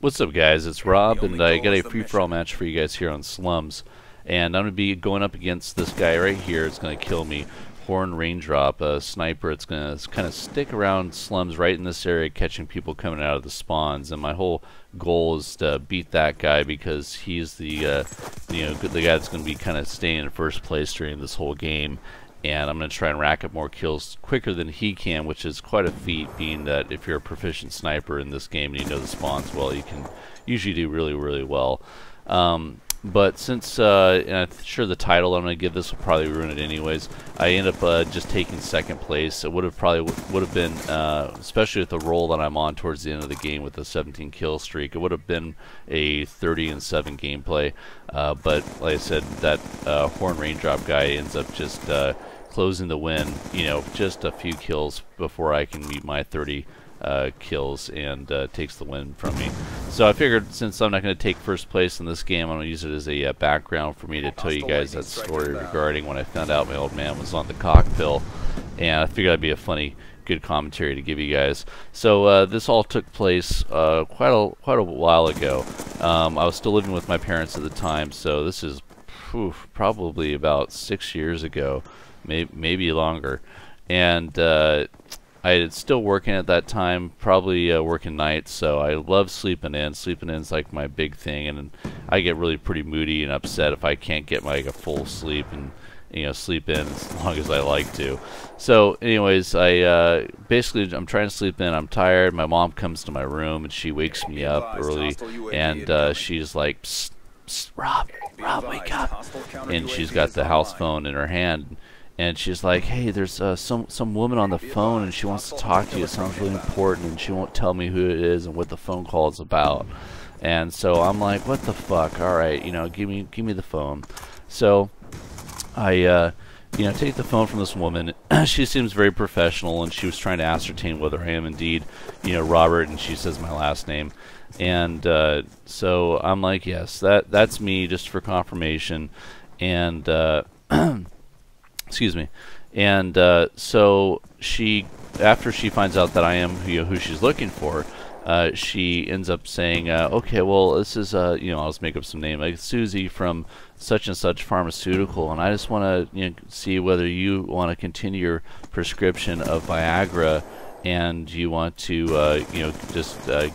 What's up, guys? It's Rob, and I got a free-for-all match for you guys here on Slums. And I'm going to be going up against this guy right here. It's going to kill me. Horn Raindrop, a sniper. It's going to kind of stick around Slums right in this area, catching people coming out of the spawns. And my whole goal is to beat that guy because he's the the guy that's going to be kind of staying in first place during this whole game. And I'm going to try and rack up more kills quicker than he can, which is quite a feat, being that if you're a proficient sniper in this game and you know the spawns well, you can usually do really, really well. But since, and I'm sure the title I'm going to give this will probably ruin it anyways, I end up just taking second place. It would have been, especially with the roll that I'm on towards the end of the game with the 17 kill streak, it would have been a 30-7 gameplay. But like I said, that Horn Raindrop guy ends up just closing the win, just a few kills before I can meet my 30 kills, and takes the win from me. So I figured, since I'm not going to take first place in this game, I'm going to use it as a background for me to tell you guys that story regarding when I found out my old man was on the cock pill, and I figured that'd be a funny, good commentary to give you guys. So this all took place quite a while ago. I was still living with my parents at the time, so this is probably about 6 years ago, maybe longer, and I was still working at that time, probably working nights, so I love sleeping in. Sleeping in's like my big thing, and I get really pretty moody and upset if I can't get like a full sleep and sleep in as long as I like to. So anyways, basically I'm trying to sleep in. I'm tired. My mom comes to my room and she wakes me up early, and she's like, "Psst, psst, Rob, wake up!" And she's got the house phone in her hand. And she's like, "Hey, there's some woman on the phone, and she wants to talk to you. It sounds really important, and she won't tell me who it is and what the phone call is about." And so I'm like, "What the fuck? All right, give me the phone." So I take the phone from this woman. She seems very professional, and she was trying to ascertain whether I am indeed Robert, and she says my last name. And so I'm like, "Yes, that's me, just for confirmation." And excuse me. And so after she finds out that I am who she's looking for, she ends up saying, "Okay, well, this is I'll just make up some name, like Susie from such and such pharmaceutical, and I just want to see whether you want to continue your prescription of Viagra, and you want to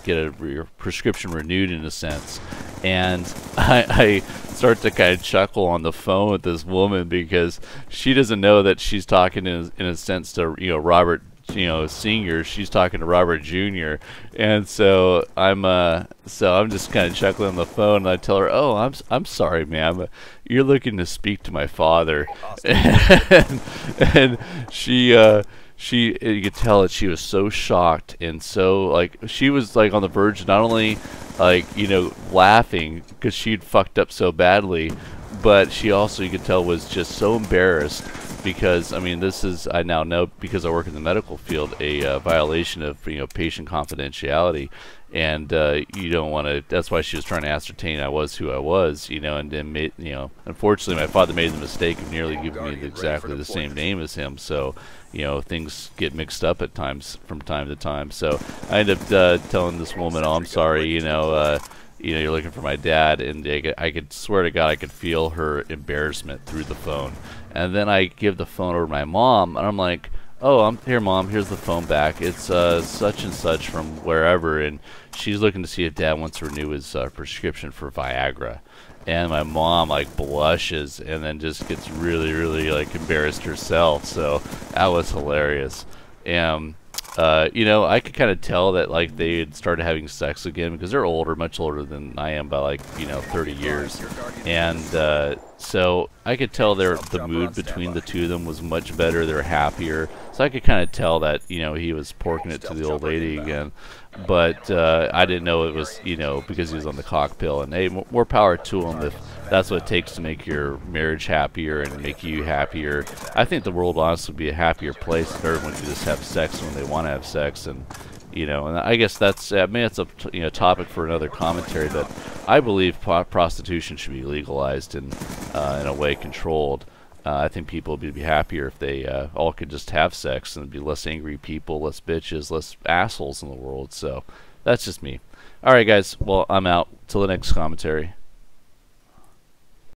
get your prescription renewed, in a sense." And I start to kind of chuckle on the phone with this woman, because she doesn't know that she's talking in a sense to Robert Senior. She's talking to Robert Junior. And so I'm just kind of chuckling on the phone, and I tell her, "Oh, I'm sorry, ma'am, you're looking to speak to my father." and you could tell that she was so shocked, and so she was on the verge of not only laughing because she'd fucked up so badly, but she also, you could tell, was just so embarrassed, because this is, I now know, because I work in the medical field, a violation of patient confidentiality, and you don't want to. That's why she was trying to ascertain I was who I was, and then unfortunately my father made the mistake of nearly giving me exactly the same name as him, so things get mixed up at times from time to time. So I ended up telling this woman, "Oh, I'm sorry, you're looking for my dad," and I could swear to God I could feel her embarrassment through the phone. And then I give the phone over to my mom, and I'm like, "Oh, I'm here, Mom. Here's the phone back. It's such and such from wherever, and she's looking to see if Dad wants to renew his prescription for Viagra." And my mom blushes, and then just gets really, really embarrassed herself. So that was hilarious. And I could kind of tell that they had started having sex again, because they're older, much older than I am by 30 years. And so I could tell the mood between the two of them was much better. They're happier. So I could kind of tell that he was porking it to the old lady again. But I didn't know it was because he was on the cock pill. And hey, more power to him if that's what it takes to make your marriage happier and make you happier. I think the world honestly would be a happier place if everyone could just have sex when they want to have sex. And and I guess that's it's a topic for another commentary. But I believe prostitution should be legalized and in a way controlled. I think people would be happier if they all could just have sex, and be less angry people, less bitches, less assholes in the world. So that's just me. Alright guys, well, I'm out. Till the next commentary.